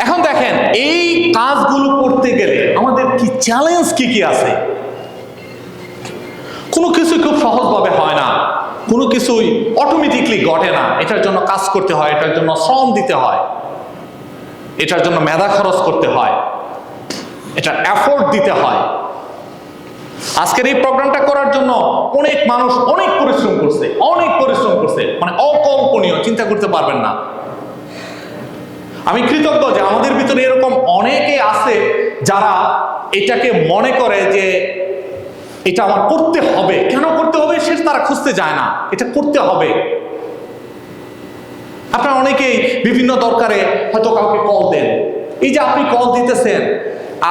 এখন দেখেন এই কাজগুলো করতে গেলে আমাদের কি চ্যালেঞ্জ কি আছে। কোনো কিছু খুব সহজভাবে হয় না, কোনো কিছুই অটোমেটিকলি ঘটে না। এটার জন্য কাজ করতে হয়, এটার জন্য শ্রম দিতে হয়, এটার জন্য মেধা খরচ করতে হয়, এটার এফোর্ট দিতে হয়। আজকের এই প্রোগ্রামটা করার জন্য অনেক মানুষ অনেক পরিশ্রম করছে, মানে অকল্পনীয়, চিন্তা করতে পারবেন না। আমি কৃতজ্ঞ যে আমাদের ভিতরে এরকম অনেকে আছে যারা এটাকে মনে করে যে এটা আমার করতে হবে। কেন করতে হবে সে তারা খুঁজতে যায় না, এটা করতে হবে। আপনারা অনেকেই বিভিন্ন দরকারে হয়তো কাউকে কল দেন। এই যে আপনি কল দিতেছেন,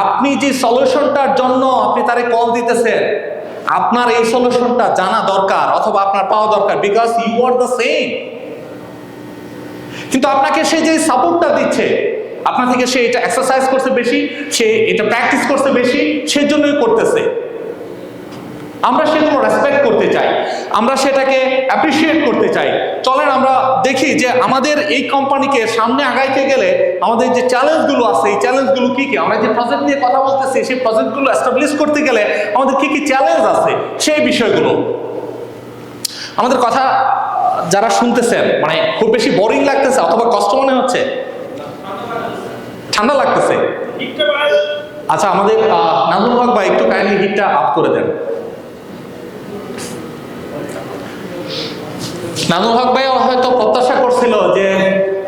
আপনি যে সলিউশনটার জন্য আপনি তারে কল দিতেছেন, আপনার এই সলিউশনটা জানা দরকার অথবা আপনার পাওয়া দরকার, because you are the same. কিন্তু আপনাকে সে যে সাপোর্টটা দিচ্ছে, আপনার থেকে সে এটা এক্সারসাইজ করছে বেশি, সে এটা প্র্যাকটিস করছে বেশি, সেজন্যই করতেছে। আমরা সেগুলো রেসপেক্ট করতে চাই, আমরা সেটাকে অ্যাপ্রিসিয়েট করতে চাই। চলেন আমরা দেখি যে আমাদের এই কোম্পানিকে সামনে আগাইতে গেলে আমাদের যে চ্যালেঞ্জগুলো আছে, এই চ্যালেঞ্জগুলো কি কি। আমরা যে প্রজেক্ট নিয়ে কথা বলতেছি, সেই প্রজেক্টগুলো এস্টাবলিশ করতে গেলে আমাদের কি কি চ্যালেঞ্জ আছে, সেই বিষয়গুলো। আমাদের কথা যারা শুনতেছেন, মানে খুব বেশি বোরিং লাগতেছে অথবা কষ্ট মনে হচ্ছে, ঠান্ডা লাগতেছে? আচ্ছা, আমাদের নাজমুল হক ভাই একটু কাইন্ডলি হিটটা আপ করে দেন। নাজমুল হক ভাই হয়তো প্রত্যাশা করছিল যে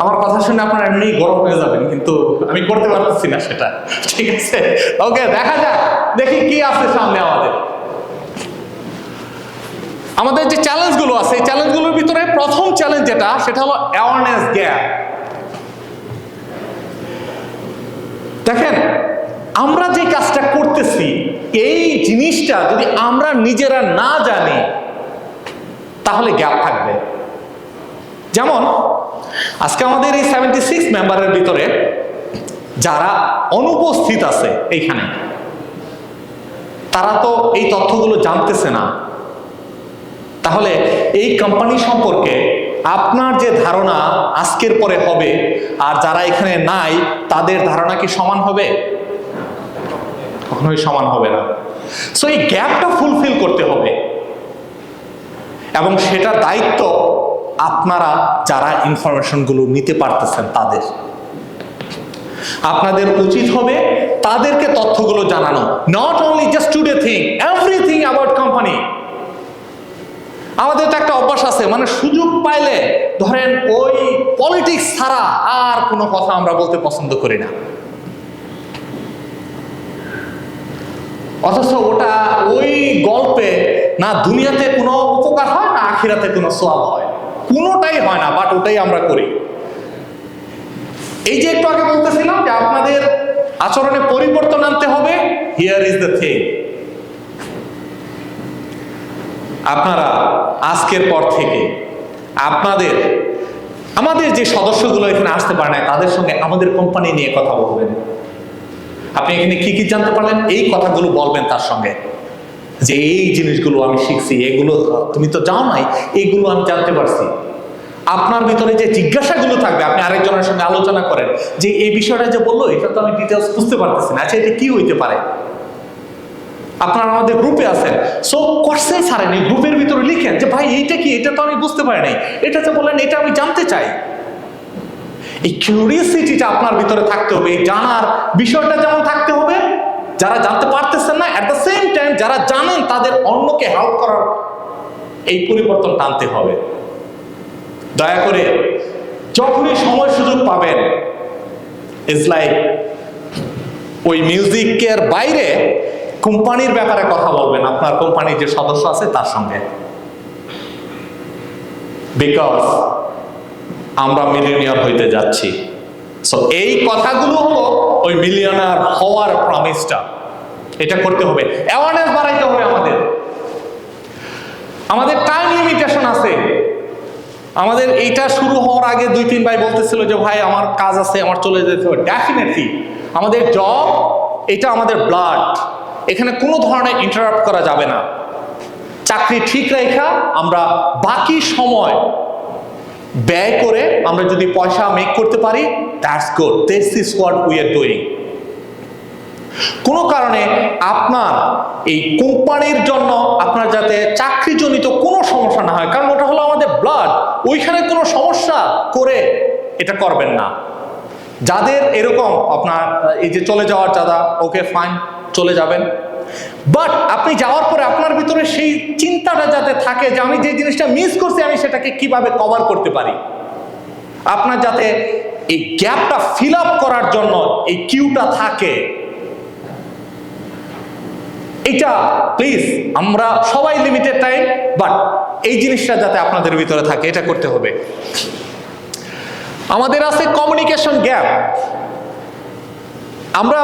আমার কথা শুনে আপনারা এমনি গরম হয়ে যাবেন, কিন্তু আমি করতে পারতেছি না সেটা। ঠিক আছে, ওকে, দেখা যাক, দেখি কি আছে সামনে আমাদের। আমাদের যে চ্যালেঞ্জগুলো আছে, এই চ্যালেঞ্জগুলোর ভিতরে প্রথম চ্যালেঞ্জ যেটা, সেটা হলো অ্যাওয়ারনেস গ্যাপ। দেখেন, আমরা যে কাজটা করতেছি, এই জিনিসটা যদি আমরা নিজেরা না জানি তাহলে গ্যাপ থাকবে। যেমন আজকে আমাদের এই 76 মেম্বারের ভিতরে যারা অনুপস্থিত আছে এইখানে, তারা তো এই তথ্যগুলো জানতেছে না। তাহলে এই কোম্পানি সম্পর্কে আপনার যে ধারণা আজকের পরে হবে আর যারা এখানে নাই তাদের ধারণা কি সমান হবে? কখনোই সমান হবে না। সো এই গ্যাপটা ফুলফিল করতে হবে, এবং সেটা দায়িত্ব আপনারা যারা ইনফরমেশনগুলো নিতে পারতেছেন তাদের। আপনাদের উচিত হবে তাদেরকে তথ্যগুলো জানানো। Not only just today thing, everything about company. আমাদের তো একটা অভ্যাস আছে, মানে সুযোগ পাইলে ধরেন ওই পলিটিক্স ছাড়া আর কোনো কথা আমরা বলতে পছন্দ করি না। অথচ ওটা ওই গল্পে না দুনিয়াতে কোনো উপকার হয়, না আখিরাতে কোনো সওয়াব হয়, কোনোটাই হয় না, বাট ওটাই আমরা করি। এই যে একটু আগে বলতেছিলাম যে আপনাদের আচরণে পরিবর্তন আনতে হবে, হিয়ার ইজ দ্য থিং। আপনারা আজকের পর থেকে আমাদের যে সদস্যগুলো এখানে আসতে পারে না, তাদের সঙ্গে আমাদের কোম্পানি নিয়ে কথা বলবেন। আপনি এখানে কি কি জানতে পারলেন, এই কথাগুলো বলবেন তার সঙ্গে, যে এই জিনিসগুলো আমি শিখছি, এগুলো তুমি তো যাও নাই, এইগুলো আমি জানতে পারছি। আপনার ভিতরে যে জিজ্ঞাসাগুলো থাকবে, আপনি আরেকজনের সঙ্গে আলোচনা করেন যে এই বিষয়টা যে বললো, এটা তো আমি ডিটেলস বুঝতে পারতেছি না, আচ্ছা এটা কি হইতে পারে। আপনারা আমাদের গ্রুপে আছেন, সো কোশ্চেন ছাড়েন, এই গ্রুপের ভিতরে লিখেন যে ভাই এইটা কি, এটা তো আমি বুঝতে পারি নাই, এটা তো বলেন, এটা আমি জানতে চাই। এই কিউরিয়াসিটিটা আপনার ভিতরে থাকতে হবে, এই জানার বিষয়টা যেমন থাকতে হবে, যারা জানতে পারতেছেন না, অ্যাট দ্য সেম টাইম যারা জানেন তাদের অন্যকে হেল্প করার এই পরিবর্তন টানতে হবে। দয়া করে যখনই সময় সুযোগ পাবেন, ইটস লাইক ওই মিউজিকের বাইরে কোম্পানির ব্যাপারে কথা বলবেন, আপনার কোম্পানির যে সদস্য আছে তার সঙ্গে, বিকজ আমরা মিলিয়নিয়ার হইতে যাচ্ছি। সো এই কথাগুলো হলো ওই মিলিয়নার হওয়ার প্রমিসটা, এটা করতে হবে, অ্যাওয়ারনেস বাড়াইতে হবে। আমাদের টাইম লিমিটেশন আছে। আমাদের এইটা শুরু হওয়ার আগে 2-3 ভাই বলতেছিল যে ভাই আমার কাজ আছে, আমার চলে যেতে হবে। ডেফিনেটলি আমাদের জব, এটা আমাদের ব্লাড, এখানে কোনো ধরনের ইন্টারাপ্ট করা যাবে না। চাকরি ঠিক রেখা আমরা বাকি সময় ব্যয় করে আমরা যদি পয়সা মেক করতে পারি, that's good, this is what we are doing. কোনো কারণে আপনার এই কোম্পানির জন্য আপনার যাতে চাকরিজনিত কোনো সমস্যা না হয়, কারণ ওটা হলো আমাদের ব্লাড, ওইখানে কোনো সমস্যা করে এটা করবেন না। যাদের এরকম আপনার এই যে চলে যাওয়ার যারা, ওকে ফাইন, চলে যাবেন, বাট আপনি যাওয়ার পরে আপনার ভিতরে সেই চিন্তাটা যাতে থাকে যে আমি যে জিনিসটা মিস করছি আমি সেটাকে কিভাবে কভার করতে পারি। আপনার যাতে এই গ্যাপটা ফিল আপ করার জন্য এই কিউটা থাকে, এটা প্লিজ, আমরা সবাই লিমিটেড টাইম, বাট এই জিনিসটা যাতে আপনাদের ভিতরে থাকে এটা করতে হবে। আমাদের আছে কমিউনিকেশন গ্যাপ। আমরা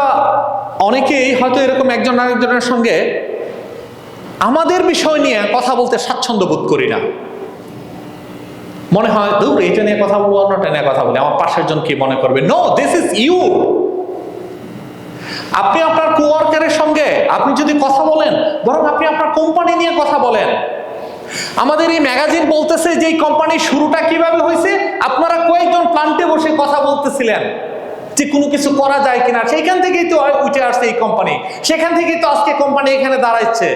অনেকেই হয়তো এরকম একজন আরেকজনের সঙ্গে আমাদের বিষয় নিয়ে কথা বলতে স্বাচ্ছন্দ্য বোধ করি না। মনে হয় দূর, এইটা নিয়ে কথা বলবো, অন্যটা নিয়ে কথা বলি, আমার পাশের জন কি মনে করবে। No, this is you. আপনি আপনার কোয়ার্কারের সঙ্গে আপনি যদি কথা বলেন, বরং আপনি আপনার কোম্পানি নিয়ে কথা বলেন। আমাদের এই ম্যাগাজিন বলতেছে যে এই কোম্পানির শুরুটা কিভাবে হয়েছে, আপনারা কয়েকজন প্লান্টে বসে কথা বলতেছিলেন যে কোনো কিছু করা যায় কিনা, সেইখান থেকেই তো উঠে আসছে এই কোম্পানি, সেখান থেকেই তো আজকে কোম্পানি এখানে দাঁড়াচ্ছে।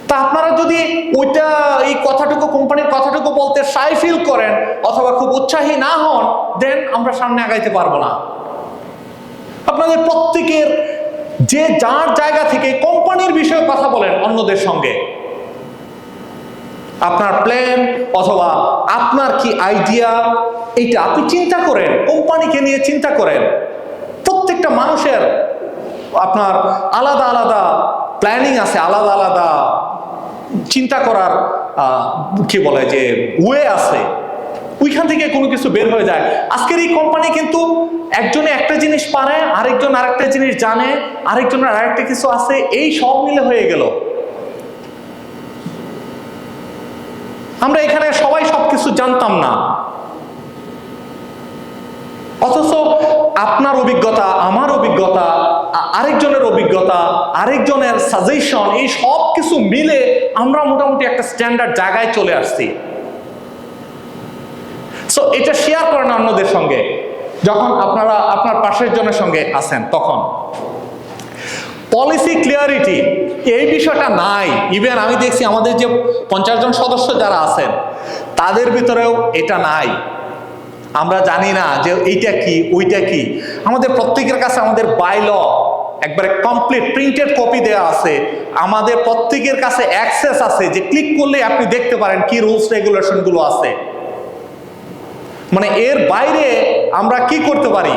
তা আপনারা যদি ওইটা এই কথাটুকু কোম্পানির কথাটুকু বলতে শাই ফিল করেন অথবা খুব উৎসাহী না হন, দেন আমরা সামনে আগাইতে পারবো না। আপনাদের প্রত্যেকের যে যার জায়গা থেকে কোম্পানির বিষয়ে কথা বলেন অন্যদের সঙ্গে, আপনার প্ল্যান অথবা আপনার কি আইডিয়া, এইটা আপনি চিন্তা করেন, কোম্পানিকে নিয়ে চিন্তা করেন। প্রত্যেকটা মানুষের আপনার আলাদা আলাদা প্ল্যানিং আছে, আলাদা আলাদা চিন্তা করার কি বলে যে ওয়ে আছে, ওইখান থেকে কোনো কিছু বের হয়ে যায়। আজকের এই কোম্পানি কিন্তু একজনে একটা জিনিস পারে, আরেকজন আরেকটা জিনিস জানে, আরেকজনের আরেকটা কিছু আছে, এই সব মিলে হয়ে গেল। আমরা এখানে সবাই সবকিছু জানতাম না, অথচ আপনার অভিজ্ঞতা, আমার অভিজ্ঞতা, আরেকজনের অভিজ্ঞতা, আরেকজনের সাজেশন, এই সব কিছু মিলে আমরা মোটামুটি একটা স্ট্যান্ডার্ড জায়গায় চলে আসছি। সো এটা শেয়ার করেন অন্যদের সঙ্গে। যখন আপনারা আপনার পাশের জনের সঙ্গে আছেন, তখন পলিসি ক্লিয়ারিটি এই বিষয়টা নাই। ইভেন আমি দেখছি আমাদের যে 50 জন সদস্য যারা আছেন তাদের ভিতরেও এটা নাই। আমরা জানি না যে এইটা কি ওইটা কি। আমাদের প্রত্যেকের কাছে আমাদের বাইল একবারে কমপ্লিট প্রিন্টেড কপি দেওয়া আছে, আমাদের প্রত্যেকের কাছে অ্যাক্সেস আছে যে ক্লিক করলে আপনি দেখতে পারেন কি রুলস রেগুলেশন গুলো আছে। মানে এর বাইরে আমরা কি করতে পারি,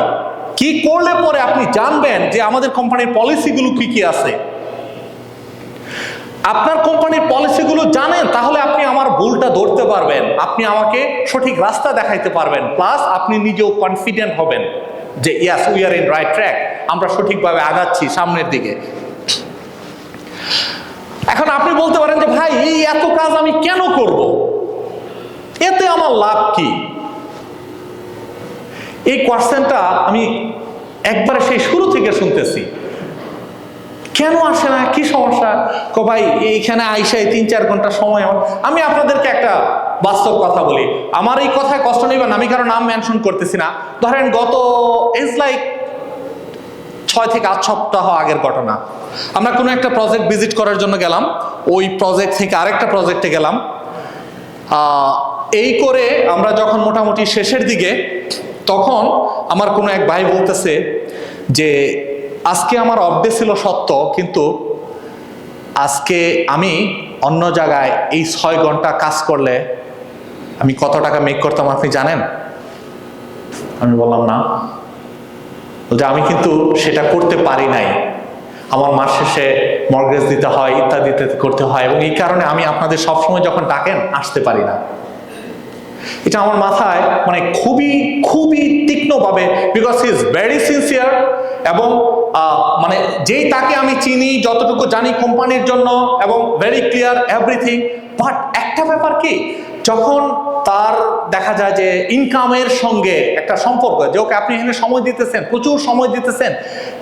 কি করলে পরে আপনি জানবেন যে আমাদের কোম্পানির পলিসিগুলো কি কি আছে। আপনার কোম্পানির পলিসিগুলো জানেন, তাহলে আপনি আমার ভুলটা ধরতে পারবেন, আপনি আমাকে সঠিক রাস্তা দেখাইতে পারবেন, প্লাস আপনি নিজেও কনফিডেন্ট হবেন যে yes we are in right track, আমরা সঠিকভাবে আগাচ্ছি সামনের দিকে। এখন আপনি বলতে পারেন যে ভাই এই এত কাজ আমি কেন করব, এতে আমার লাভ কি? এই কোয়েশ্চেনটা আমি একবারে সেই শুরু থেকে শুনতেছি। কেন আসে না, কি সমস্যা? ভাই এইখানে আইসাই 3-4 ঘন্টা সময়। আমি আপনাদেরকে একটা বাস্তব কথা বলি, আমার এই কথায় কষ্ট নেবেন, আমি কারো নাম মেনশন করতেছি না। ধরেন গত লাইক 6 থেকে 8 সপ্তাহ আগের ঘটনা, আমরা কোনো একটা প্রজেক্ট ভিজিট করার জন্য গেলাম, ওই প্রজেক্ট থেকে আরেকটা প্রজেক্টে গেলাম। এই করে আমরা যখন মোটামুটি শেষের দিকে, তখন আমার কোনো এক ভাই বলতেছে যে আজকে আমার অফ ডে ছিল সত্য, কিন্তু আজকে আমি অন্য জায়গায় এই 6 ঘন্টা কাজ করলে আমি কত টাকা মেক করতাম আপনি জানেন? আমি বললাম না। বলছে আমি কিন্তু সেটা করতে পারি নাই, আমার মাস শেষে মর্গেজ দিতে হয়, ইত্যাদি করতে হয়, এবং এই কারণে আমি আপনাদের সবসময় যখন ডাকেন আসতে পারি না। এটা আমার মাথায় মানে খুবই খুবই তীক্ষ্ণভাবে, because he is very sincere, এবং মানে যেই তাকে আমি চিনি, যতটুকু জানি কোম্পানির জন্য, এবং ভেরি ক্লিয়ার এভরিথিং। বাট একটা ব্যাপার কি, যখন তার দেখা যায় যে ইনকামের সঙ্গে একটা সম্পর্ক, যে ওকে আপনি এখানে সময় দিতেছেন, প্রচুর সময় দিতেছেন,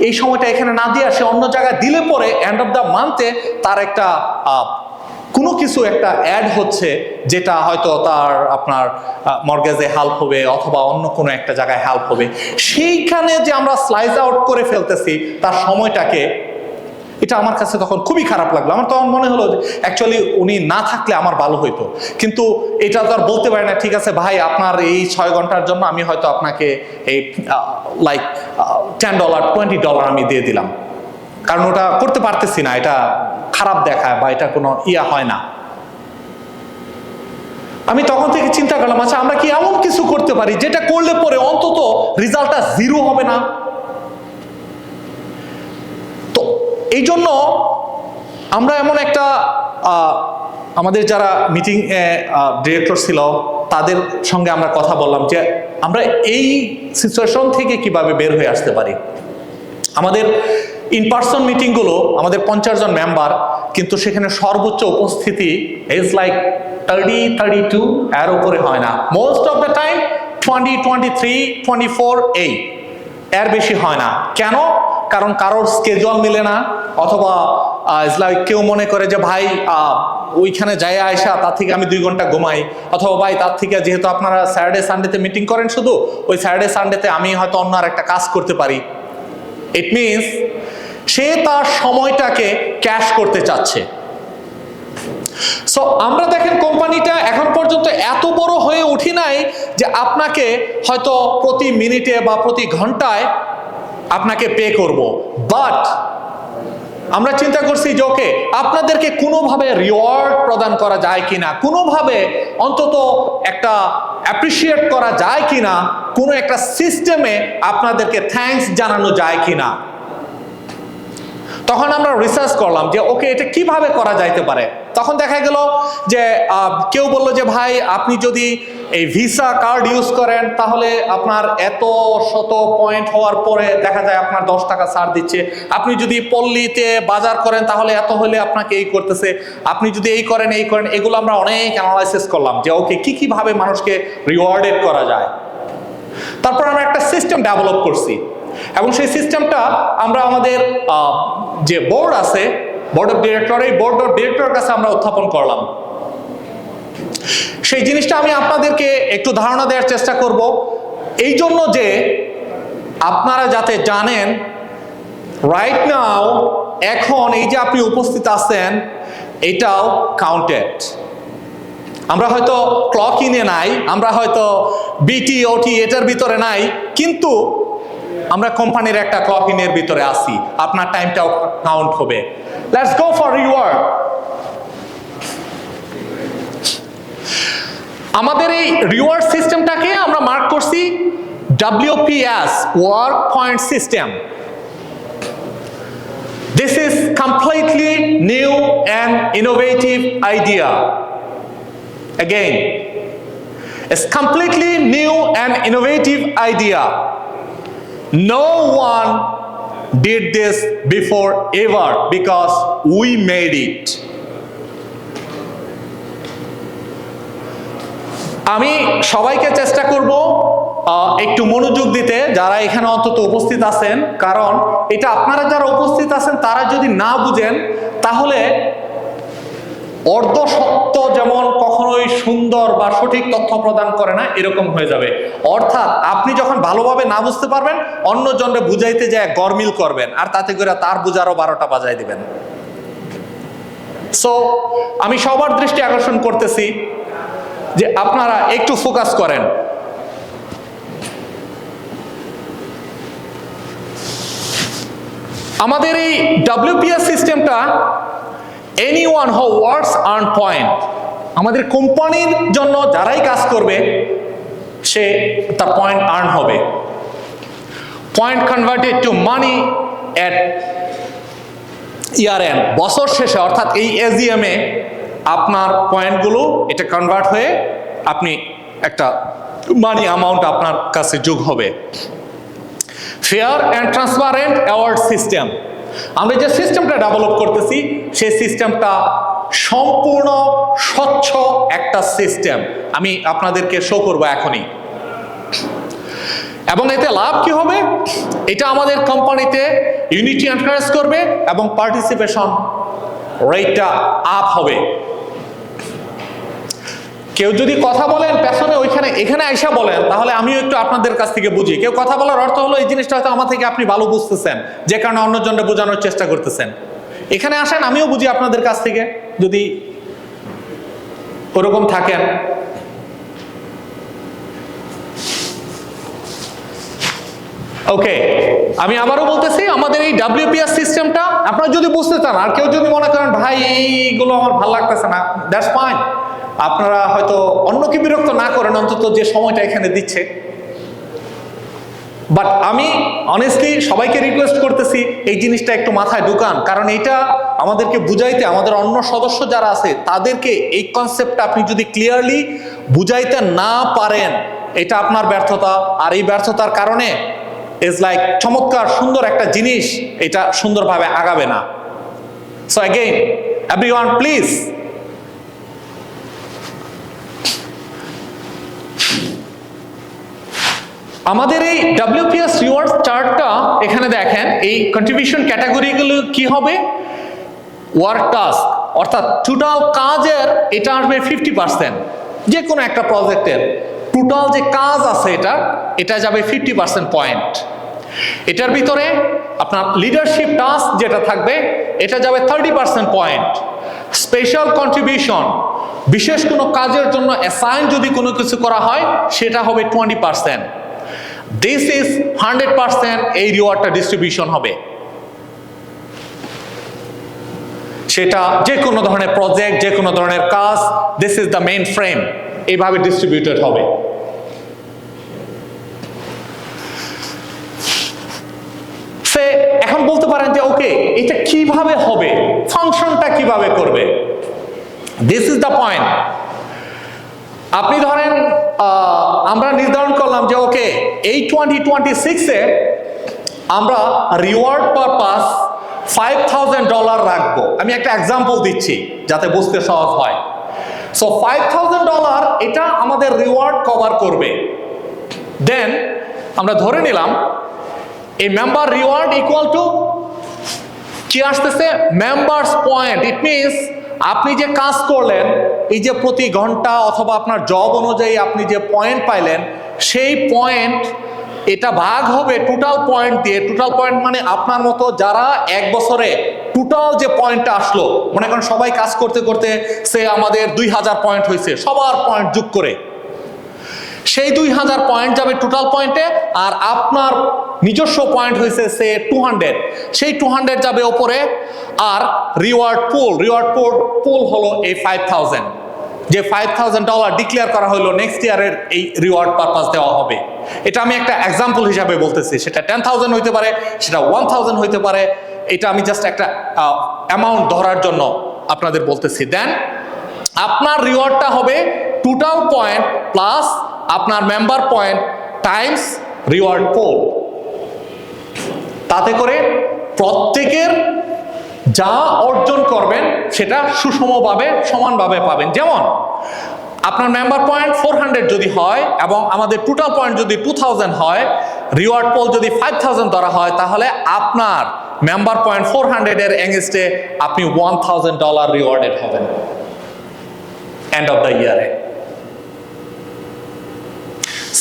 এই সময়টা এখানে না দিয়ে সে অন্য জায়গায় দিলে পরে এন্ড অফ দ্য মান্থে তার একটা কোনো কিছু একটা অ্যাড হচ্ছে যেটা হয়তো তার আপনার মর্গেজে হেল্প হবে অথবা অন্য কোনো একটা জায়গায় হেল্প হবে, সেইখানে যে আমরা স্লাইস আউট করে ফেলতেছি তার সময়টাকে, এটা আমার কাছে তখন খুবই খারাপ লাগলো। আমার তখন মনে হলো অ্যাকচুয়ালি উনি না থাকলে আমার ভালো হইতো, কিন্তু এটা তো আর বলতে পারি না ঠিক আছে ভাই আপনার এই 6 ঘন্টার জন্য আমি হয়তো আপনাকে এই লাইক $10 $20 আমি দিয়ে দিলাম, কারণ ওটা করতে পারতেছি না, এটা খারাপ দেখায় বা এটা কোনো হয় না। আমি তখন থেকে চিন্তা করলাম আচ্ছা আমরা কি এমন কিছু করতে পারি যেটা করলে পরে অন্তত রেজাল্টটা 0 হবে না। তো এই জন্য আমরা এমন একটা আমাদের যারা মিটিং ডিরেক্টর ছিল তাদের সঙ্গে আমরা কথা বললাম যে আমরা এই সিচুয়েশন থেকে কিভাবে বের হয়ে আসতে পারি। আমাদের ইন পার্সন মিটিংগুলো আমাদের 50 জন মেম্বার, কিন্তু সেখানে সর্বোচ্চ উপস্থিতি ইজ লাইক 30-32, এর উপরে হয় না। মোস্ট অফ দ্য টাইম 20-23-24 এর বেশি হয় না। কেন? কারণ কারোর স্কেজুয়াল মিলে না, অথবা ইজ লাইক কেউ মনে করে যে ভাই ওইখানে যাই আয়সা তার থেকে আমি 2 ঘন্টা ঘুমাই, অথবা ভাই তার থেকে যেহেতু আপনারা স্যাটারডে সানডেতে মিটিং করেন শুধু, ওই স্যাটারডে সানডেতে আমি হয়তো অন্য আর একটা কাজ করতে পারি। ইট মিনস সে তার সময়টাকে ক্যাশ করতে চাচ্ছে। সো আমরা দেখেন কোম্পানিটা এখন পর্যন্ত এত বড় হয়ে উঠি নাই যে আপনাকে হয়তো প্রতি মিনিটে বা প্রতি ঘন্টায় আপনাকে পে করব, বাট আমরা চিন্তা করছি যে ওকে আপনাদেরকে কোনোভাবে রিওয়ার্ড প্রদান করা যায় কিনা, কোনোভাবে অন্তত একটা অ্যাপ্রিসিয়েট করা যায় কিনা, কোনো একটা সিস্টেমে আপনাদেরকে থ্যাঙ্কস জানানো যায় কিনা। তখন আমরা রিসার্চ করলাম যে ওকে এটা কিভাবে করা যাইতে পারে। তখন দেখা গেল যে কেউ বললো যে ভাই আপনি যদি এই ভিসা কার্ড ইউজ করেন তাহলে আপনার এত শত পয়েন্ট হওয়ার পরে দেখা যায় আপনার 10 টাকা ছাড় দিচ্ছে, আপনি যদি পল্লীতে বাজার করেন তাহলে এত হলে আপনাকে এই করতেছে, আপনি যদি এই করেন এই করেন। এগুলো আমরা অনেক অ্যানালাইসিস করলাম যে ওকে কিভাবে মানুষকে রিওয়ার্ডেড করা যায়। তারপর আমরা একটা সিস্টেম ডেভেলপ করছি, এবং সেই সিস্টেমটা আমরা আমাদের যে বোর্ড আছে, বোর্ড অফ ডিরেক্টর, এই বোর্ড অফ ডিরেক্টরের কাছে আমরা উত্থাপন করলাম। সেই জিনিসটা আমি আপনাদেরকে একটু ধারণা দেওয়ার চেষ্টা করব, এই জন্য যে আপনারা যাতে জানেন রাইট নাও এখন এই যে আপনি উপস্থিত আছেন এটাও কাউন্টেড। আমরা হয়তো ক্লক ইনে নাই, আমরা হয়তো বিটি ওটি এটার ভিতরে নাই, কিন্তু আমরা কোম্পানির একটা ক্লক ইনের ভিতরে আছি, আপনার টাইমটাও কাউন্ট হবে। Let's go for reward. আমাদের এই রিওয়ার্ড সিস্টেমটাকে আমরা মার্ক করছি WPS, work point system. This is completely new and innovative idea. Again, it's completely new and innovative idea. No one did this before ever because we made it. আমি সবাইকে চেষ্টা করব একটু মনোযোগ দিতে, যারা এখানে অন্তত উপস্থিত আছেন, কারণ এটা আপনারা যারা উপস্থিত আছেন তারা যদি না বুঝেন তাহলে অর্ধ সত্য যেমন কখনোই সুন্দর বা সঠিক তথ্য প্রদান করে না, এরকম হয়ে যাবে। অর্থাৎ আপনি যখন ভালোভাবে না বুঝতে পারবেন অন্যজনকে বুঝাইতে যায় গরমিল করবেন, আর তাতে করে তার বুঝারও 12টা বাজায় দিবেন। সো আমি সবার দৃষ্টি আকর্ষণ করতেছি যে আপনারা একটু ফোকাস করেন। আমাদের এই WPS সিস্টেমটা anyone who works earn point, আমাদের কোম্পানির জন্য যারাই কাজ করবে সে তার পয়েন্ট আর্ন হবে। Point converted to money at year end, বছর শেষে অর্থাৎ এই AGM এ আপনার পয়েন্টগুলো এটা কনভার্ট হয়ে আপনি একটা মানি অ্যামাউন্ট আপনার কাছে যোগ হবে। Fair and transparent award system, আমরা যে সিস্টেমটা ডেভেলপ করতেছি সেই সিস্টেমটা সম্পূর্ণ স্বচ্ছ একটা সিস্টেম, আমি আপনাদেরকে শো করবো এখনই। এবং এতে লাভ কি হবে? এটা আমাদের কোম্পানিতে ইউনিটি এনকারেজ করবে এবং পার্টিসিপেশন রেটটা আপ হবে। কেউ যদি কথা বলেন পেছনে ওইখানে এখানে আইসা বলেন, তাহলে আমিও একটু আপনাদের কাছ থেকে বুঝি। কেউ কথা বলার অর্থ হলো এই জিনিসটা হয়তো আমার থেকে আপনি ভালো বুঝতেছেন, যে কারণে অন্যজনকে বোঝানোর চেষ্টা করতেছেন। এখানে আসেন, আমিও বুঝি আপনাদের কাছ থেকে, যদি ওরকম থাকেন। ওকে, আমি আবারও বলতেছি, আমাদের এই WPS সিস্টেমটা আপনারা যদি বুঝতে চান, আর কেউ যদি মনে করেন ভাই এইগুলো আমার ভালো লাগতেছে না, দ্যাটস ফাইন। আপনারা হয়তো অন্যকে বিরক্ত না করেন, অন্তত যে সময়টা এখানে দিচ্ছে। বাট আমি অনেস্টলি সবাইকে রিকোয়েস্ট করতেছি এই জিনিসটা একটু মাথায় ঢুকান, কারণ এটা আমাদেরকে বুঝাইতে, আমাদের অন্য সদস্য যারা আছে তাদেরকে এই কনসেপ্টটা আপনি যদি ক্লিয়ারলি বুঝাইতে না পারেন, এটা আপনার ব্যর্থতা। আর এই ব্যর্থতার কারণে ইজ লাইক চমৎকার সুন্দর একটা জিনিস এটা সুন্দরভাবে আগাবে না। সো অ্যাগেইন এভরিওয়ান প্লিজ, আমাদের এই WPS রিওয়ার্ড চার্টটা এখানে দেখেন, এই কন্ট্রিবিউশন ক্যাটাগরিগুলো কি হবে? ওয়ার্ক টাস্ক, অর্থাৎ টোটাল কাজের এটা আসবে 50%। যে কোনো একটা প্রজেক্টের টোটাল যে কাজ আছে এটা যাবে 50% পয়েন্ট। এটার ভিতরে আপনার লিডারশিপ টাস্ক যেটা থাকবে এটা যাবে 30% পয়েন্ট। স্পেশাল কন্ট্রিবিউশন, বিশেষ কোনো কাজের জন্য অ্যাসাইন যদি কোনো কিছু করা হয় সেটা হবে 20%। দিস ইজ 100% এই রিওয়ার্ডটা ডিস্ট্রিবিউশন হবে। সেটা যে কোনো ধরনের প্রজেক্ট, যে কোনো ধরনের কাজ, this is the main frame, এইভাবে ডিস্ট্রিবিউটেড হবে। সে এখন বলতে পারেন যে ওকে, এটা কিভাবে হবে, ফাংশনটা কিভাবে করবে? This is the point. আপনি ধরেন আমরা নির্ধারণ করলাম যে ওকে, এই 2026-এ আমরা রিওয়ার্ড পারপাস $5,000 রাখবো। আমি একটা এক্সাম্পল দিচ্ছি যাতে বুঝতে সহজ হয়। সো $5,000 এটা আমাদের রিওয়ার্ড কভার করবে। দেন আমরা ধরে নিলাম এই মেম্বার রিওয়ার্ড ইকুয়াল টু কি আসতেছে? Members point. ইট মিনস আপনি যে কাজ করলেন, এই যে প্রতি ঘন্টা অথবা আপনার জব অনুযায়ী আপনি যে পয়েন্ট পাইলেন, সেই পয়েন্ট এটা ভাগ হবে টোটাল পয়েন্ট দিয়ে। টোটাল পয়েন্ট মানে আপনার মতো যারা এক বছরে টোটাল যে পয়েন্টটা আসলো, মনে করেন সবাই কাজ করতে করতে সে আমাদের 2000 পয়েন্ট হয়েছে, সবার পয়েন্ট যোগ করে সেই 2000 পয়েন্ট যাবে টোটাল পয়েন্টে। আর আপনার নিজস্ব পয়েন্ট হয়েছে সে 200, সেই 200 যাবে ওপরে। আর রিওয়ার্ড পুল হলো এই 5000, যে $5,000 ডিক্লেয়ার করা হলো নেক্সট ইয়ারের এই রিওয়ার্ড পারপাস দেওয়া হবে। এটা আমি একটা এক্সাম্পল হিসাবে বলতেছি। সেটা 10,000 হইতে পারে, সেটা 1000 হইতে পারে। এটা আমি জাস্ট একটা অ্যামাউন্ট ধরার জন্য আপনাদের বলতেছি। দেন আপনার রিওয়ার্ডটা হবে টোটাল পয়েন্ট প্লাস আপনার মেম্বার পয়েন্ট টাইমস রিওয়ার্ড পুল। তাতে করে প্রত্যেকের যা অর্জন করবেন সেটা সুষমভাবে সমানভাবে পাবেন। যেমন আপনার মেম্বার পয়েন্ট 400 যদি হয় এবং আমাদের টোটাল পয়েন্ট যদি 2000 হয়, রিওয়ার্ড পুল যদি 5000 ধরা হয়, তাহলে আপনার মেম্বার পয়েন্ট 400 এর এগেইনস্টে আপনি $1,000 রিওয়ার্ডেড হবেন এন্ড অফ দ্য ইয়ারে।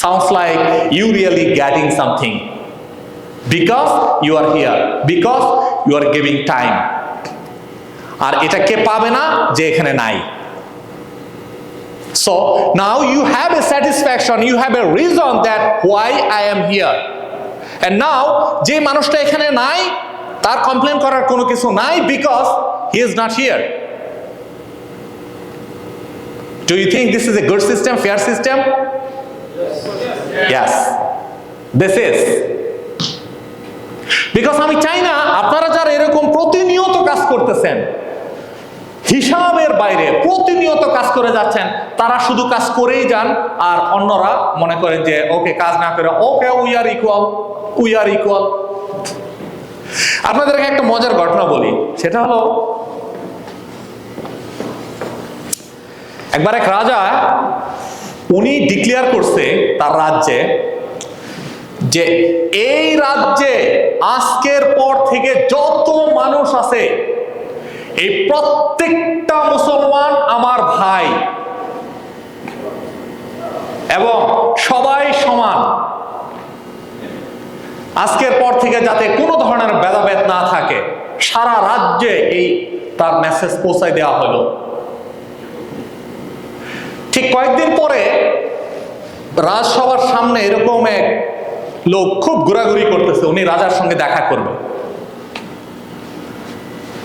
Sounds like you really getting something because you are here, because you are giving time. আর এটা কে পাবে না? যে এখানে নাই। So now you have a satisfaction, you have a reason that why I am here. And now যে মানুষটা এখানে নাই তার কমপ্লেন করার কোনো কিছু নাই, because he is not here. Do you think this is a good system, fair system? Yes, this is. Because আমি চাই না আপনারা যারা এরকম প্রতিনিয়ত কাজ করতেছেন, হিসাবের বাইরে প্রতিনিয়ত কাজ করে যাচ্ছেন, তারা শুধু কাজ করেই যান আর অন্যরা মনে করেন যে ওকে কাজ না করে ওকে উই আর ইকুয়াল। আপনাদেরকে একটা মজার ঘটনা বলি। সেটা হলো একবার এক রাজা, উনি ডিক্লেয়ার করছে তার রাজ্যে যে এই রাজ্যে আজকের পর থেকে যত মানুষ আছে এই প্রত্যেকটা মুসলমান আমার ভাই। এবং সবাই সমান। আজকের পর থেকে যাতে কোনো ধরনের ভেদাভেদ না থাকে, সারা রাজ্যে এই তার মেসেজ পৌঁছায় দেওয়া হলো। ঠিক কয়েকদিন পরে রাজসভার সামনে এরকম এক লোক খুব ঘোরাঘুরি করতেছে, উনি রাজার সঙ্গে দেখা করবে।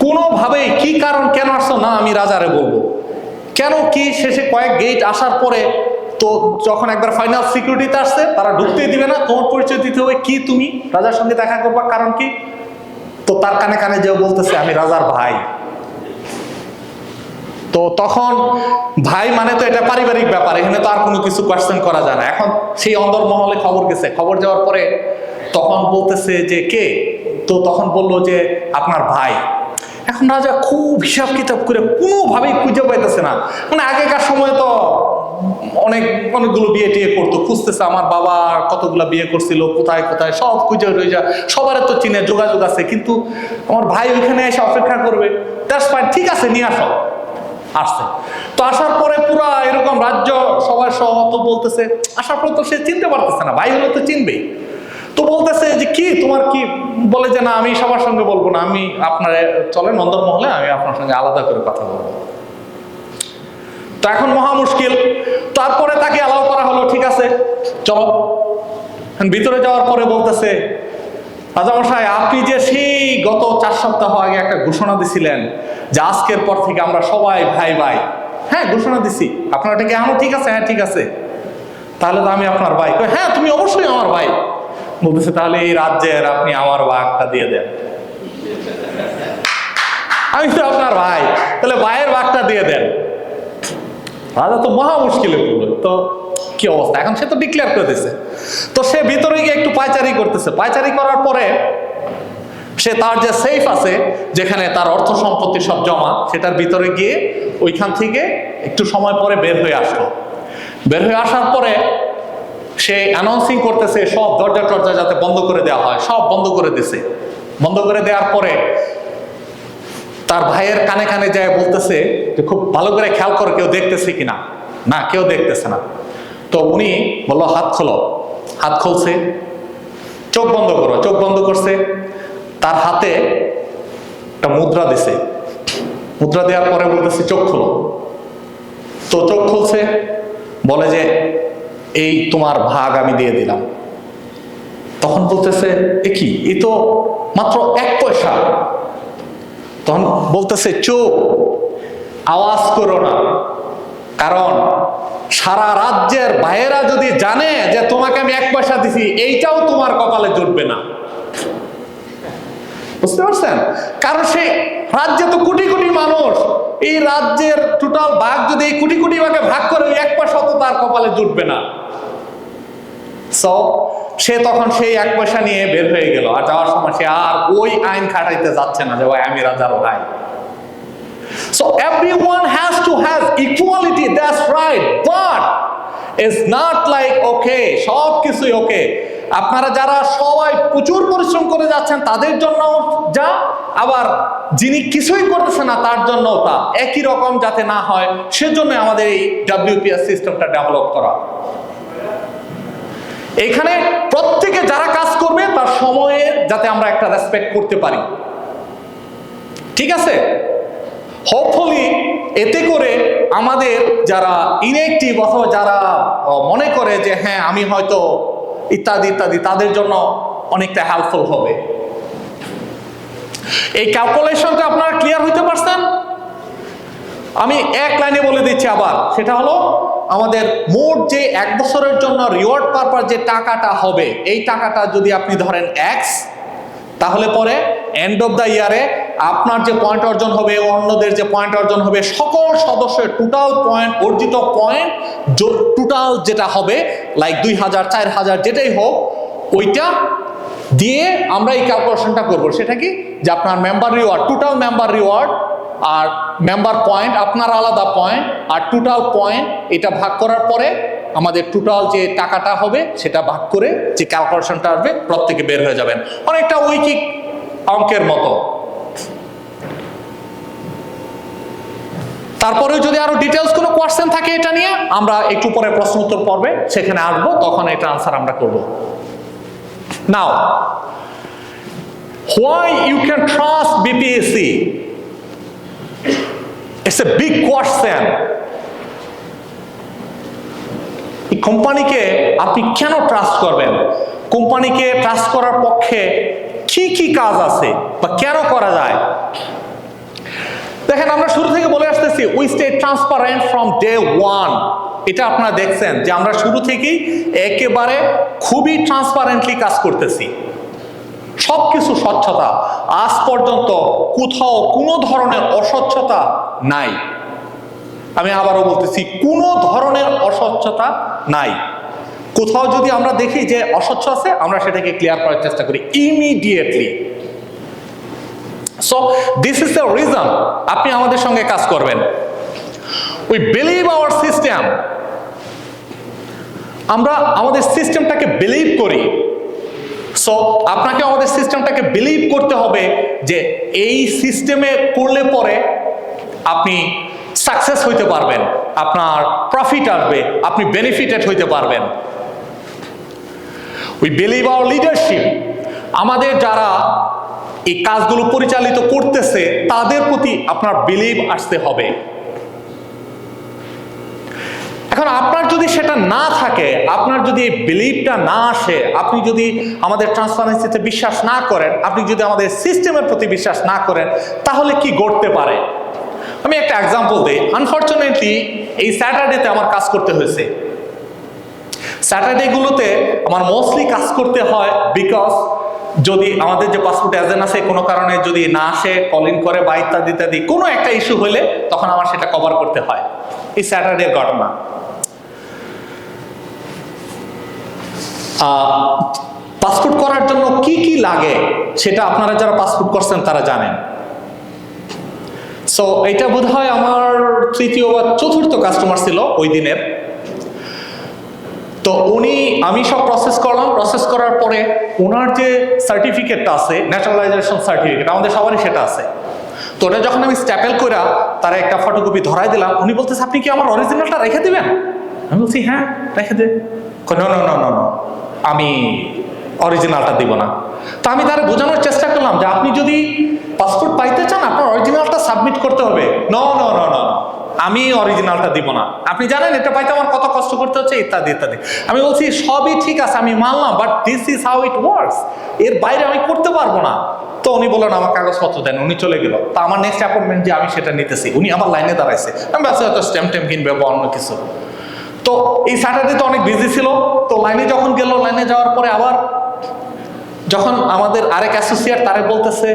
কোনোভাবেই কি কারণ, কেন আসছো না আমি রাজারে বলবো, কেন কি, শেষে কয়েক গেট আসার পরে তো যখন একবার ফাইনাল সিকিউরিটিতে আসছে, তারা ঢুকতেই দিবে না, তোমার পরিচয় দিতে হবে, কি তুমি রাজার সঙ্গে দেখা করবা, কারণ কি? তো তার কানে কানে যে বলতেছে আমি রাজার ভাই। তো তখন ভাই মানে তো এটা পারিবারিক ব্যাপার, এখানে তো আর কোনো কিছু কোয়েশ্চেন করা যায় না। এখন সেই অন্দরমহলে খবর গেছে, খবর যাওয়ার পরে তখন বলতেছে যে কে, তো তখন বললো যে আপনার ভাই। এখন রাজা খুব হিসাব কিতাব করে কোনোভাবেই খুঁজে পাইতেছে না। মানে আগেকার সময় তো অনেকগুলো বিয়ে টিয়ে করতো, খুঁজতেছে আমার বাবা কতগুলো বিয়ে করছিল, কোথায় কোথায় সব খুঁজে রয়ে যায়, সবার তো চিনে যোগাযোগ আছে, কিন্তু আমার ভাই ওইখানে এসে অপেক্ষা করবে, দ্যাটস ফাইন, ঠিক আছে নিয়ে আসো। আসছে, তো আসার পরে পুরা এরকম রাজ্য সবার সহত বলতেছে, আসার পর তো সে চিনতে পারতেছে না, ভাই হলে তো চিনবেই। তো বলতেছে যে কি তোমার কি, বলে যে না আমি সবার সঙ্গে বলবো না, আমি আপনার চলেন অন্দরমহলে, আমি আপনার সঙ্গে আলাদা করে কথা বলবো। তো এখন মহা মুশকিল। তারপরে তাকে অ্যালাউ করা হলো, ঠিক আছে চলো। ভিতরে যাওয়ার পরে বলতেছে, রাজামশাই আপনি যে সেই গত 4 সপ্তাহ আগে একটা ঘোষণা দিছিলেন যে আজকের পর থেকে আমরা সবাই ভাই ভাই, হ্যাঁ ঘোষণা দিছি, আপনার এটা কি এখনো ঠিক আছে? হ্যাঁ ঠিক আছে। তাহলে তো আমি আপনার ভাই। হ্যাঁ তুমি অবশ্যই আমার ভাই। বলতেছে তাহলে এই রাজ্যের আপনি আমার ভাগটা দিয়ে দেন। আমি তো আপনার ভাই, তাহলে ভাইয়ের ভাগটা দিয়ে দেন। রাজা তো মহা মুশকিলে পড়লো, তো কি অবস্থা, এখন সে তো ডিক্লেয়ার করে দিছে। তো সে ভিতরে গিয়ে একটু পায়চারি করতেছে, পায়চারি করার পরে সে তার যে সেফ আছে যেখানে তার অর্থ সম্পত্তি সব জমা, সেটার ভিতরে গিয়ে ওইখান থেকে একটু সময় পরে বের হয়ে আসলো। বের হয়ে আসার পরে সে অ্যানাউন্সিং করতেছে সব দরজা টরজা যাতে বন্ধ করে দেওয়া হয়, সব বন্ধ করে দিছে। বন্ধ করে দেওয়ার পরে তার ভাইয়ের কানে কানে যায় বলতেছে যে খুব ভালো করে খেয়াল করে কেউ দেখতেছে কিনা, না কেউ দেখতেছে না। তো উনি বললো হাত খোলো, হাত খুলছে, চোখ বন্ধ করো, চোখ বন্ধ করছে, তার হাতে একটা মুদ্রা দিছে, মুদ্রা দেওয়ার পরে বলতেছে চোখ খুলো। তো চোখ খুলছে, বলে যে এই তোমার ভাগ আমি দিয়ে দিলাম। তখন বলতেছে এ কি, এই তো মাত্র 1 পয়সা। তখন বলতেছে চুপ, আওয়াজ করো না, কারণ সারা রাজ্যের ভাইয়েরা যদি জানে যে তোমাকে আমি 1 পয়সা দিছি, এইটাও তোমার কপালে জুটবে না। বুঝতে পারছেন? কারণ সে রাজ্যে তো কোটি কোটি মানুষ, এই রাজ্যের টোটাল ভাগ যদি এই কোটি কোটি ভাগে ভাগ করে 1 পয়সা তো তার কপালে জুটবে না। সো সে তখন সেই 1 পয়সা নিয়ে বের হয়ে গেল, আর যাওয়ার সময় সে আর ওই আইন খাটাইতে যাচ্ছে না যে ভাই আমি রাজার ভাই। So everyone has to have equality, that's right, but it's not like okay সব কিছুই ওকে। আপনারা যারা সবাই প্রচুর পরিশ্রম করে যাচ্ছেন তাদের জন্য যা, আবার যিনি কিছুই করতেছে না তার জন্য তা, একই রকম যাতে না হয় সেজন্য আমাদের এই WPS সিস্টেমটা ডেভেলপ করা। এখানে প্রত্যেকে যারা কাজ করবে তার সময়ে যাতে আমরা একটা রেসপেক্ট করতে পারি, ঠিক আছে? হোপফুলি এতে করে আমাদের যারা ইনঅ্যাক্টিভ অথবা যারা মনে করে যে হ্যাঁ আমি হয়তো ইত্যাদি ইত্যাদি, তাদের জন্য অনেকটা হেল্পফুল হবে। এই ক্যালকুলেশনটা আপনারা ক্লিয়ার হইতে পারছেন? আমি এক লাইনে বলে দিচ্ছি আবার, সেটা হলো আমাদের মোট যে 1 বছরের জন্য রিওয়ার্ড পারপাস যে টাকাটা হবে, এই টাকাটা যদি আপনি ধরেন X, তাহলে পরে এন্ড অফ দ্য ইয়ারে আপনার যে পয়েন্ট অর্জন হবে, অন্যদের যে পয়েন্ট অর্জন হবে, সকল সদস্যের টোটাল পয়েন্ট, অর্জিত পয়েন্ট টোটাল যেটা হবে, লাইক 2000 4000 যেটাই হোক, ওইটা দিয়ে আমরা এই ক্যালকুলেশনটা করবো। সেটা কি, যে আপনার member reward, total member reward আর মেম্বার পয়েন্ট, আপনার আলাদা পয়েন্ট আর টোটাল পয়েন্ট, এটা ভাগ করার পরে আমাদের টোটাল যে টাকাটা হবে সেটা ভাগ করে যে ক্যালকুলেশনটা আসবে প্রত্যেকে বের হয়ে যাবেন, অনেকটা ঐকিক অঙ্কের মতো। তারপরেও যদি আরো ডিটেলস কোনো কোয়েশ্চেন থাকে এটা নিয়ে, আমরা একটু পরে প্রশ্ন উত্তর পর্বে সেখানে আসবো, তখন এটা আনসার আমরা করব। নাও, why you can trust BPSC? It's a big question. এই কোম্পানিকে আপনি কেন ট্রাস্ট করবেন? কোম্পানিকে ট্রাস্ট করার পক্ষে কি কি কাজ আছে বা কেন করা যায়? দেখেন, আমরা শুরু থেকে বলে আসতেছি we stay transparent from day one. এটা আপনারা দেখছেন যে আমরা শুরু থেকেই একেবারে খুবই ট্রান্সপারেন্টলি কাজ করতেছি, সবকিছু স্বচ্ছতা। আজ পর্যন্ত কোথাও কোনো ধরনের অস্বচ্ছতা নাই। আমি আবারও বলতেছি, কোনো ধরনের অস্বচ্ছতা নাই। কোথাও যদি আমরা দেখি যে অস্বচ্ছ আছে, আমরা সেটাকে ক্লিয়ার করার চেষ্টা করি immediately. So this is the reason আপনি আমাদের সঙ্গে কাজ করবেন। We believe hour system. আমরা আমাদের সিস্টেমটাকে বিলিভ করি। সো আপনাকে আমাদের সিস্টেমটাকে বিলিভ করতে হবে যে এই সিস্টেমে করলে পরে আপনি সাকসেস হইতে পারবেন, আপনার প্রফিট আসবে, আপনি বেনিফিটেড হইতে পারবেন। We believe our leadership. আমাদের যারা এই কাজগুলো পরিচালিত করতেছে তাদের প্রতি আপনার বিলিভ আসতে হবে। এখন আপনার যদি সেটা না থাকে, আপনার যদি এই বিলিভটা না আসে, আপনি যদি আমাদের ট্রান্সপারেন্সিতে বিশ্বাস না করেন, আপনি যদি আমাদের সিস্টেমের প্রতি বিশ্বাস না করেন, তাহলে কি ঘটতে পারে? আমি একটা এক্সাম্পল দিই। আনফরচুনেটলি এই স্যাটারডেতে আমার কাজ করতে হয়েছে। স্যাটারডে গুলোতে আমার মোস্টলি কাজ করতে হয় বিকজ যদি আমাদের যে পাসপোর্ট এজেন্ট আছে কোনো কারণে যদি না আসে, কল ইন করে বা ইত্যাদি ইত্যাদি কোনো একটা ইস্যু হলে তখন আমার সেটা কভার করতে হয়। এই স্যাটারডের ঘটনা। পাসপোর্ট করার জন্য কি কি লাগে সেটা আপনারা যারা পাসপোর্ট করছেন তারা জানেন। সো এটা বোধহয় আমার তৃতীয় বা চতুর্থ কাস্টমার ছিল ওই দিনের। তো আমি সব প্রসেস করলাম। প্রসেস করার পরে ওনার যে সার্টিফিকেটটা আছে, ন্যাচারালাইজেশন সার্টিফিকেট, আমাদের সবারই সেটা আছে। তো ওটা যখন আমি স্ট্যাপেল করে তারা একটা ফটোকপি ধরাই দিলাম, উনি বলতেছে আপনি কি আমার অরিজিনালটা রেখে দিবেন? আমি বলছি হ্যাঁ রেখে দে। না, আমি অরিজিনালটা দিব না। তো আমি তারা বোঝানোর চেষ্টা করলাম যে আপনি যদি পাসপোর্ট পাইতে চান আপনার অরিজিনালটা সাবমিট করতে হবে। না, আমি অরিজিনালটা দিব না। আপনি জানেন এটা পাইতে আমার কত কষ্ট করতে হচ্ছে, ইত্যাদি ইত্যাদি। আমি বলছি সবই ঠিক আছে, আমি মানলাম, but this is how it works, এর বাইরে আমি করতে পারবো না। তো উনি বললেন আমার কাগজপত্র দেন, উনি চলে গেল। তা আমার নেক্সট অ্যাপয়েন্টমেন্ট যে আমি সেটা নিতেছি, উনি আমার লাইনে দাঁড়াইছে। আমি ভাবছি হয়তো স্ট্যাম্প কিনবে বা অন্য কিছু। তো এই স্যাটারডে তো অনেক বিজি ছিল। তো লাইনে যখন গেল, লাইনে যাওয়ার পরে আবার যখন আমাদের আরেক অ্যাসোসিয়েট তারে বলতেছে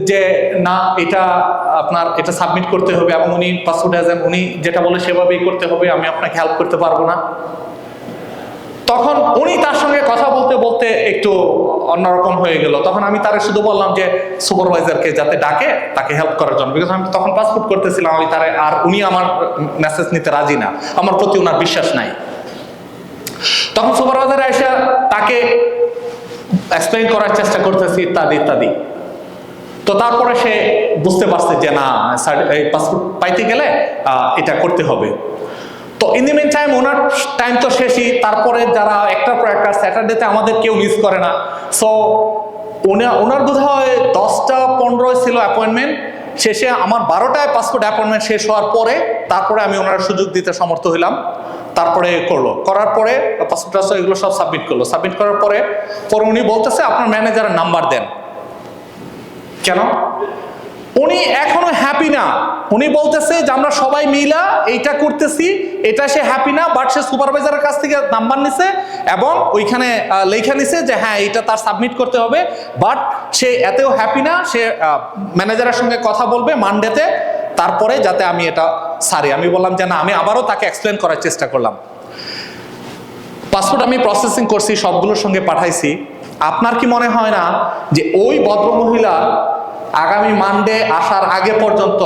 যে না এটা আপনার এটা সাবমিট করতে হবে এবং উনি পাসপোর্ট এজেন্ট, উনি যেটা বলে সেভাবেই করতে হবে, আমি আপনাকে হেল্প করতে পারবো না। তখন উনি তার সঙ্গে কথা বলতে বলতে একটু অন্যরকম হয়ে গেল। তখন আমি তারে শুধু বললাম যে সুপারভাইজারকে যাতে ডাকে তাকে হেল্প করার জন্য, বিকজ আমি তখন পাসপোর্ট করতেছিলাম। আমি তারে আর উনি আমার মেসেজ নিতে রাজি না, আমার প্রতি ওনার বিশ্বাস নাই। তখন সুপারভাইজার এসে তাকে এক্সপ্লেইন করার চেষ্টা করতেছি ইত্যাদি ইত্যাদি। তো তারপরে সে বুঝতে পারছে যে না, পাসপোর্ট পাইতে গেলে এটা করতে হবে। তো ইন দি মিন টাইম ওনার টাইম তো শেষই। তারপরে যারা একটার পর একটা স্যাটারডেতে আমাদের কেউ মিস করে না। সো ওনার বোধ হয় 10টা 15 ছিল অ্যাপয়েন্টমেন্ট। শেষে আমার 12টায় পাসপোর্ট অ্যাপয়েন্টমেন্ট শেষ হওয়ার পরে তারপরে আমি ওনার সুযোগ দিতে সমর্থ হইলাম। তারপরে করার পরে পাসপোর্ট এগুলো সব সাবমিট করলো। সাবমিট করার পরে উনি বলতেছে আপনার ম্যানেজারের নাম্বার দেন। কেন? উনি এখনো হ্যাপি না। উনি বলতেছে যে আমরা সবাই মিলা এইটা করতেছি, এটা সে হ্যাপি না, বাট সে সুপারভাইজারের কাছ থেকে নাম্বার নিছে এবং ওইখানে লেখা নিছে যে হ্যাঁ এটা তার সাবমিট করতে হবে, বাট সে এতেও হ্যাপি না। সে ম্যানেজারের সঙ্গে কথা বলবে মানডেতে, তারপরে যাতে আমি এটা সারি। আমি বললাম যে না, আমি আবারও তাকে এক্সপ্লেন করার চেষ্টা করলাম। পাসপোর্ট আমি প্রসেসিং করছি, সবগুলোর সঙ্গে পাঠাইছি। আপনার কি মনে হয় না যে ওই ভদ্রমহিলা আগামী মানডে আসার আগে পর্যন্ত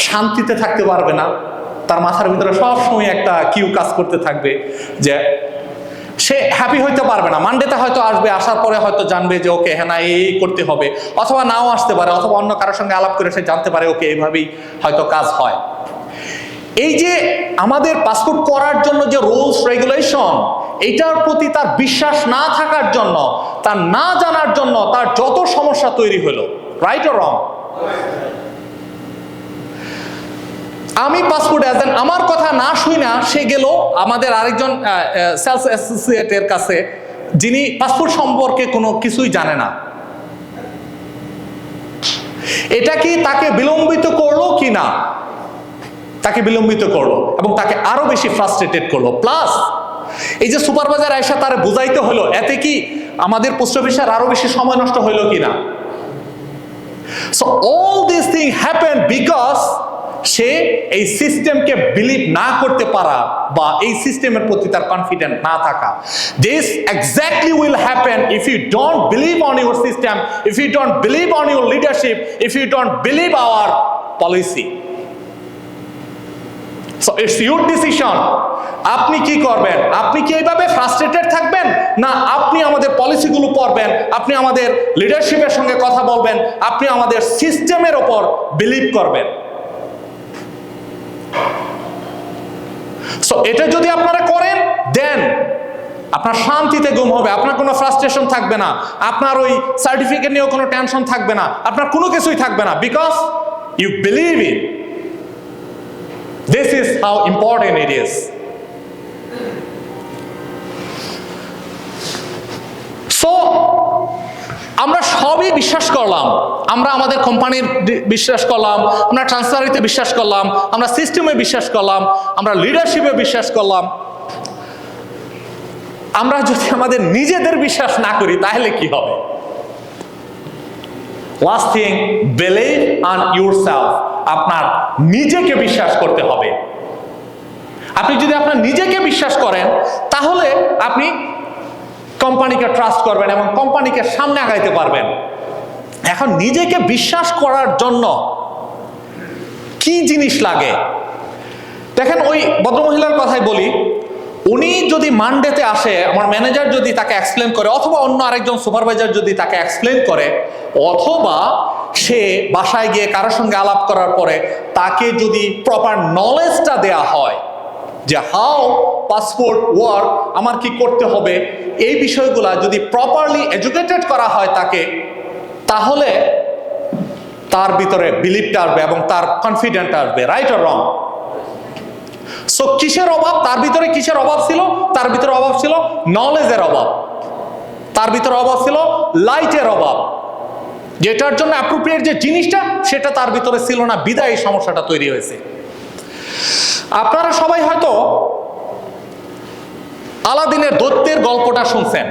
শান্তিতে থাকতে পারবে না? তার মাথার ভিতরে সবসময় একটা কিউ কাজ করতে থাকবে যে সে হ্যাপি হইতে পারবে না। মানডেতে হয়তো আসবে, আসার পরে হয়তো জানবে যে ওকে হ্যাঁ না এই করতে হবে, অথবা নাও আসতে পারে, অথবা অন্য কারোর সঙ্গে আলাপ করে সে জানতে পারে ওকে এইভাবেই হয়তো কাজ হয়। এই যে আমাদের পাসপোর্ট করার জন্য যে রুলস রেগুলেশন, এটার প্রতি তার বিশ্বাস না থাকার জন্য, তার না জানার জন্য তার যত সমস্যা তৈরি হলো। Right or wrong? আমি পাসপোর্ট এজেন্ট, আমার কথা না শুই না সে গেল আমাদের আরেকজন সেলস অ্যাসোসিয়েটের কাছে, যিনি পাসপোর্ট সম্পর্কে কোনো কিছুই জানে না। এটা কি তাকে বিলম্বিত করলো কি না? তাকে বিলম্বিত করলো এবং তাকে আরো বেশি ফ্রাস্ট্রেটেড করলো। প্লাস এই যে সুপারভাইজার আয়সা তার বুঝাইতে হলো, এতে কি আমাদের পোস্ট অফিসের আরো বেশি সময় নষ্ট হইলো কিনা? So all this thing happen because সে এই সিস্টেমকে বিলিভ না করতে পারা বা এই সিস্টেমের প্রতি তার কনফিডেন্ট না থাকা। This exactly will happen if you don't believe on your system, if you don't believe on your leadership, if you don't believe our policy. So it's your decision. আপনি কি করবেন? আপনি কি এইভাবে ফ্রাস্ট্রেটেড থাকবেন, না আপনি আমাদের পলিসিগুলো পড়বেন, আপনি আমাদের লিডারশিপের সঙ্গে কথা বলবেন, আপনি আমাদের সিস্টেমের ওপর বিলিভ করবেন? সো এটা যদি আপনারা করেন, দেন আপনার শান্তিতে ঘুম হবে, আপনার কোনো ফ্রাস্ট্রেশন থাকবে না, আপনার ওই সার্টিফিকেট নিয়েও কোনো টেনশন থাকবে না, আপনার কোনো কিছুই থাকবে না, because you believe in. This is how important it is. So আমরা সবই বিশ্বাস করলাম, আমরা আমাদের কোম্পানির বিশ্বাস করলাম, আমরা ট্রান্সপারেন্সিতে বিশ্বাস করলাম, আমরা সিস্টেমে বিশ্বাস করলাম, আমরা লিডারশিপে বিশ্বাস করলাম। আমরা যদি আমাদের নিজেদের বিশ্বাস না করি তাহলে কি হবে? Last thing, believe on yourself. আপনার নিজেকে বিশ্বাস করতে হবে। আপনি যদি আপনার নিজেকে বিশ্বাস করেন তাহলে আপনি কোম্পানিকে ট্রাস্ট করবেন এবং কোম্পানিকে সামনে আগাইতে পারবেন। এখন নিজেকে বিশ্বাস করার জন্য কি জিনিস লাগে? দেখেন, ওই ভদ্রমহিলার কথাই বলি, উনি যদি মানডেতে আসে, আমার ম্যানেজার যদি তাকে এক্সপ্লেন করে, অথবা অন্য আরেকজন সুপারভাইজার যদি তাকে এক্সপ্লেন করে, অথবা সে বাসায় গিয়ে কারোর সঙ্গে আলাপ করার পরে তাকে যদি প্রপার নলেজটা দেয়া হয় যে হাউ পাসপোর্ট ওয়ার্ক, আমার কি করতে হবে, এই বিষয়গুলা যদি প্রপারলি এডুকেটেড করা হয় তাকে, তাহলে তার ভিতরে বিলিভটা আসবে এবং তার কনফিডেন্ট আসবে। Right or wrong? সো কিসের অভাব? তার ভিতরে কিসের অভাব ছিল? তার ভিতরে অভাব ছিল নলেজের অভাব, তার ভিতরে অভাব ছিল লাইটের অভাব, যেটার জন্য অ্যাপ্রোপ্রিয়েট যে জিনিসটা সেটা তার ভিতরে ছিল না, বিধায় এই সমস্যাটা তৈরি হয়েছে। আপনারা সবাই হয়তো আলাদিনের দৈত্যের গল্পটা শুনছেন।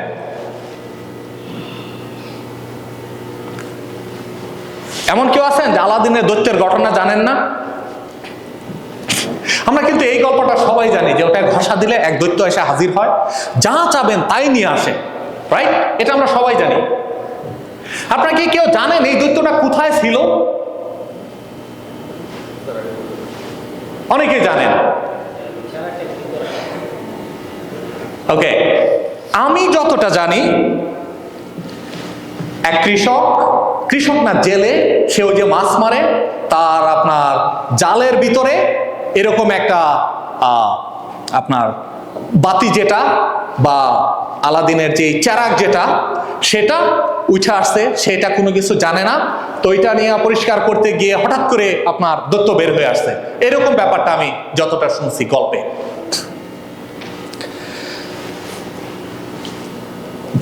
এমন কেউ আছেন যে আলাদিনের দৈত্যের ঘটনা জানেন না? আমরা কিন্তু এই গল্পটা সবাই জানি যে ওটা ঘষা দিলে এক দৈত্য এসে হাজির হয়, যা চাবেন তাই নিয়ে আসে। রাইট? এটা আমরা সবাই জানি। আপনারা কি কেউ জানেন এই দৈত্যটা কোথায় ছিল? অনেকেই জানেন। ওকে, আমি যতটা জানি, এক কৃষক না জেলে, সেও যে মাছ মারে, তার আপনার জালের ভিতরে এরকম একটা আপনার বাতি যেটা বা আলাদিনের যে চেরাগ যেটা, সেটা উঠে আসছে, সেটা কোনো কিছু জানে না, তো এটা নিয়ে পরিষ্কার করতে গিয়ে হঠাৎ করে আপনার দৈত্য বের হয়ে আসছে। এরকম ব্যাপারটা আমি যতটা শুনছি গল্পে।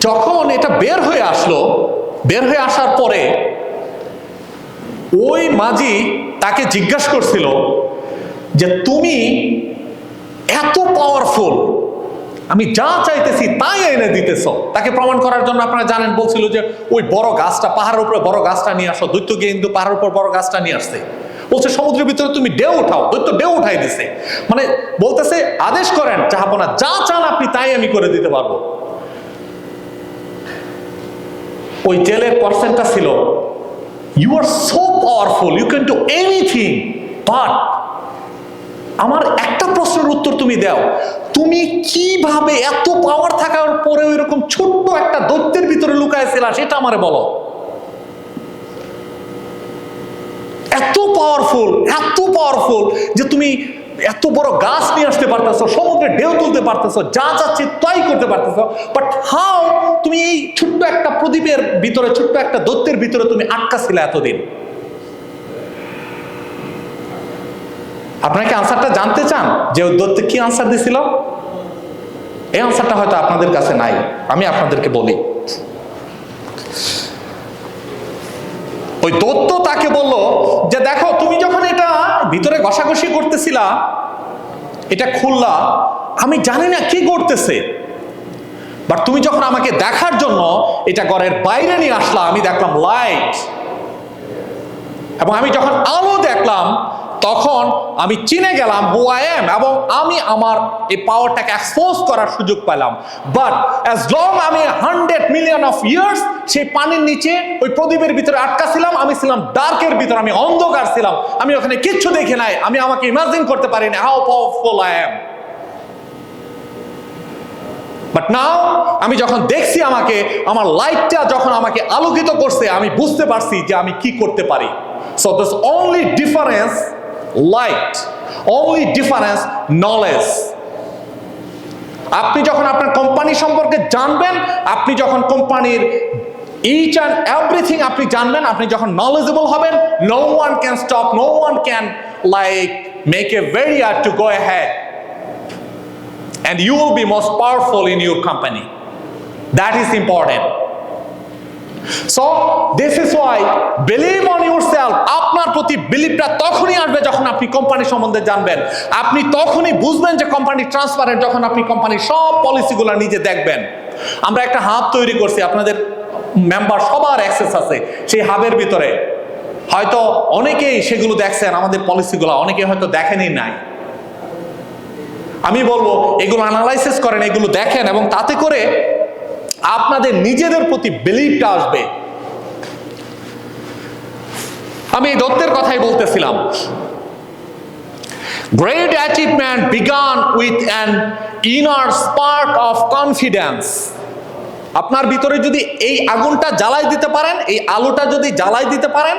যখন এটা বের হয়ে আসলো, বের হয়ে আসার পরে ওই মাঝি তাকে জিজ্ঞাসা করছিল যে তুমি এত পাওয়ারফুল, আমি যা চাইতেছি তাই এনে দিতেছ। তাকে প্রমাণ করার জন্য আপনারা জানেন বলছিল যে ওই বড় গাছটা, পাহাড়ের উপরে বড় গাছটা নিয়ে আসো। দৈত্য গিয়ে কিন্তু পাহাড়ের উপর বড় গাছটা নিয়ে আসছে। বলছে সমুদ্রের ভিতরে তুমি ঢেউ উঠাও। দৈত্য ঢেউ উঠাই দিছে, মানে বলতেছে আদেশ করেন জাহাপনা, যা চান আপনি তাই আমি করে দিতে পারবো। ওই জেলের পার্সেন্টটা ছিল, you are so powerful, you can do anything, but আমার একটা প্রশ্নের উত্তর তুমি দাও, তুমি কিভাবে এত পাওয়ার থাকার পরে এরকম ছোট্ট একটা দৈত্যের ভিতরে লুকাইছিলা সেটা আমারে বলো। এত পাওয়ারফুল যে তুমি এত বড় গাছ নিয়ে আসতে পারতেছো, সমুদ্রে ঢেউ তুলতে পারতেছো, যা চাচ্ছি তাই করতে পারতেছো, বাট হাউ তুমি এই ছোট্ট একটা প্রদীপের ভিতরে, ছোট্ট একটা দৈত্যের ভিতরে তুমি আটকা ছিলে এতদিন? আপনারা কি আনসারটা জানতে চান যে ওই দৈত্য কি আনসার দিছিল? এই আনসারটা হয়তো আপনাদের কাছে নাই, আমি আপনাদেরকে বলি। ওই দৈত্য তাকে বলল যে দেখো, তুমি যখন এটা ভিতরে ঘষাঘষি করতেছিলা, এটা খুললা, আমি জানি না কি করতেছে, বাট তুমি যখন আমাকে দেখার জন্য এটা ঘরের বাইরে নিয়ে আসলা, আমি দেখলাম লাইট, এবং আমি যখন আলো দেখলাম তখন আমি চিনে গেলাম হু আই এম, এবং আমি আমার এই পাওয়ারটাকে এক্সপোজ করার সুযোগ পেলাম। বাট অ্যাজ লং আমি 100 মিলিয়ন অফ ইয়ার্স সেই পানির নিচে ওই প্রদীপের ভিতরে আটকা ছিলাম, আমি ছিলাম ডার্কের ভিতরে, আমি অন্ধকার ছিলাম, আমি ওখানে কিচ্ছু দেখি নাই, আমি আমাকে ইমাজিন করতে পারি না how powerful I am. But now আমি যখন দেখছি, আমাকে আমার লাইটটা যখন আমাকে আলোকিত করছে, আমি বুঝতে পারছি যে আমি কি করতে পারি। So this only difference light, only difference knowledge. আপনি যখন আপনার কোম্পানি সম্পর্কে জানবেন, আপনি যখন কোম্পানির ইচ অ্যান্ড এভরিথিং আপনি জানবেন, আপনি যখন নলেজেবল হবেন, no one can stop, no one can like make a barrier to go ahead, and you will be most powerful in your company. That is important. So this is why believe on yourself. আপনার প্রতি বিলিভটা তখনই আসবে যখন আপনি company সম্বন্ধে জানবেন, আপনি তখনই বুঝবেন যে কোম্পানি ট্রান্সপারেন্ট, যখন আপনি কোম্পানির সব পলিসিগুলো নিজে দেখবেন। আমরা একটা হাব তৈরি করছি, আপনাদের মেম্বার সবার অ্যাক্সেস আছে সেই হাবের ভিতরে, হয়তো অনেকেই সেগুলো দেখছেন, আমাদের পলিসিগুলো অনেকে হয়তো দেখেনি নাই। আমি বলবো এগুলো অ্যানালাইসিস করেন, এগুলো দেখেন, এবং তাতে করে আপনাদের নিজেদের প্রতি বিলিভটা আসবে। আমি এই দত্তের কথাই বলতেছিলাম। Great achievement began with an inner spark of confidence. আপনার ভিতরে যদি এই আগুনটা জ্বালাই দিতে পারেন, এই আলোটা যদি জ্বালাই দিতে পারেন,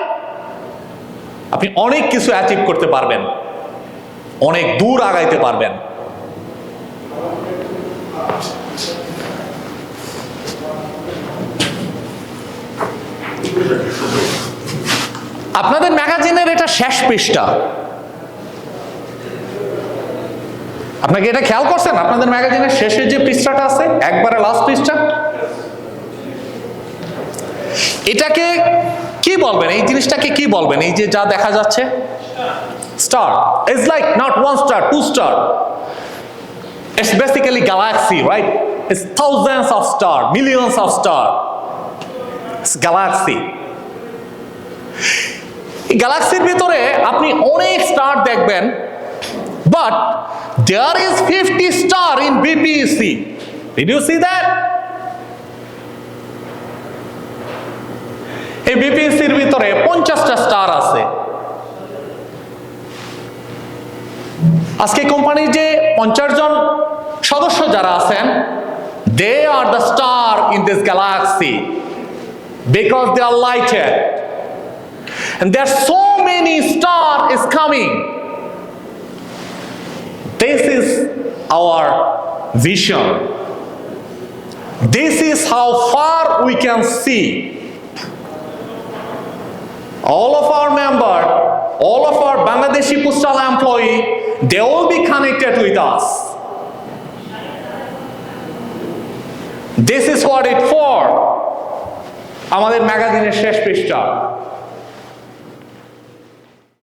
আপনি অনেক কিছু অ্যাচিভ করতে পারবেন, অনেক দূর আগাইতে পারবেন। আপনাদের ম্যাগাজিনের এটা শেষ পৃষ্ঠা, আপনাকে এটা খেয়াল করছেন? আপনাদের ম্যাগাজিনের শেষে যে পৃষ্ঠাটা আছে, একবারে লাস্ট পৃষ্ঠা, এটাকে কি বলবেন? এই জিনিসটাকে কি বলবেন? এই যে যা দেখা যাচ্ছে, star, it's like not one star, two star, it's basically galaxy, right? It's thousands of stars, millions of stars. It's galaxy. এই গ্যালাক্সির ভিতরে আপনি অনেক স্টার দেখবেন, but there is 50 star in BPEC. Did you see that? এই বিপিএসসির ভিতরে 50টা star আছে। আজকে কোম্পানির যে 50 জন সদস্য যারা আছেন, they are the star in this galaxy because they are lighted, and there are so many star is coming. This is our vision. This is how far we can see. All of our members, all of our Bangladeshi postal employee, they will be connected with us. This is what it for. আমাদের ম্যাগাজিনের শেষ পৃষ্ঠা।